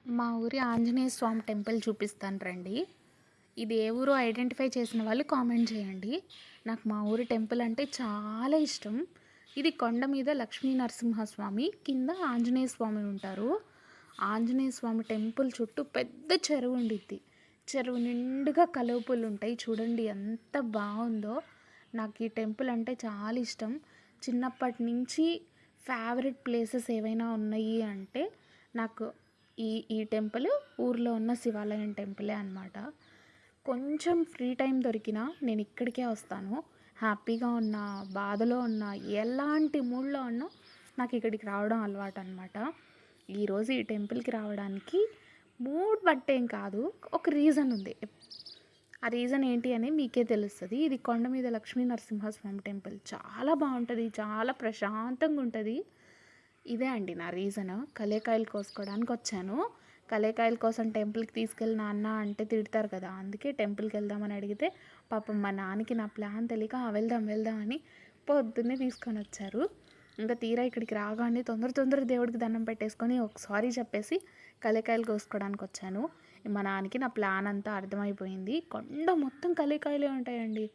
మా ఊరి ఆంజనేయ స్వామి టెంపుల్ చూపిస్తాను రండి. ఇది ఏ ఊరో ఐడెంటిఫై చేసిన వాళ్ళు కామెంట్ చేయండి. నాకు మా ఊరి టెంపుల్ అంటే చాలా ఇష్టం. ఇది కొండ మీద లక్ష్మీ నరసింహస్వామి, కింద ఆంజనేయ స్వామి ఉంటారు. ఆంజనేయ స్వామి టెంపుల్ చుట్టూ పెద్ద చెరువు ఉండిద్ది. చెరువు నిండుగా కలువ పూలు ఉంటాయి. చూడండి ఎంత బాగుందో. నాకు ఈ టెంపుల్ అంటే చాలా ఇష్టం. చిన్నప్పటి నుంచి ఫేవరెట్ ప్లేసెస్ ఏవైనా ఉన్నాయి అంటే నాకు ఈ ఈ టెంపుల్ ఊర్లో ఉన్న శివాలయం టెంపులే అనమాట. కొంచెం ఫ్రీ టైం దొరికినా నేను ఇక్కడికే వస్తాను. హ్యాపీగా ఉన్నా, బాధలో ఉన్నా, ఎలాంటి మూడ్లో ఉన్నా నాకు ఇక్కడికి రావడం అలవాటు అనమాట. ఈరోజు ఈ టెంపుల్కి రావడానికి మూడ్ బట్టేం కాదు, ఒక రీజన్ ఉంది. ఆ రీజన్ ఏంటి అని మీకే తెలుస్తుంది. ఇది కొండ మీద లక్ష్మీ నరసింహస్వామి టెంపుల్ చాలా బాగుంటుంది, చాలా ప్రశాంతంగా ఉంటుంది. ఇదే అండి నా రీజన్. కలేకాయలు కోసుకోవడానికి వచ్చాను. కలేకాయల కోసం టెంపుల్కి తీసుకెళ్ళి నాన్న అంటే తిడతారు కదా, అందుకే టెంపుల్కి వెళ్దామని అడిగితే పాపం మా నాన్నకి నా ప్లాన్ తెలియక వెళ్దాం వెళ్దాం అని పొద్దున్నే తీసుకొని వచ్చారు. ఇంకా తీరా ఇక్కడికి రాగానే తొందర దేవుడికి దండం పెట్టేసుకొని ఒక సారీ చెప్పేసి కలేకాయలు కోసుకోవడానికి వచ్చాను. మా నాన్నకి నా ప్లాన్ అంతా అర్థమైపోయింది. కొండ మొత్తం కలేకాయలే ఉంటాయండి.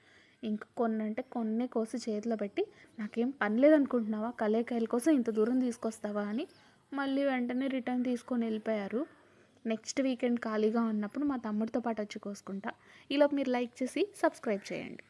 ఇంకా కొన్ని అంటే కొన్ని కోసి చేతిలో పెట్టి, నాకేం పని లేదనుకుంటున్నావా, కలేకాయల కోసం ఇంత దూరం తీసుకొస్తావా అని మళ్ళీ వెంటనే రిటర్న్ తీసుకొని వెళ్ళిపోయారు. నెక్స్ట్ వీకెండ్ ఖాళీగా ఉన్నప్పుడు మా తమ్ముడితో పాటు వచ్చి కోసుకుంటా. ఈలోపు మీరు లైక్ చేసి సబ్స్క్రైబ్ చేయండి.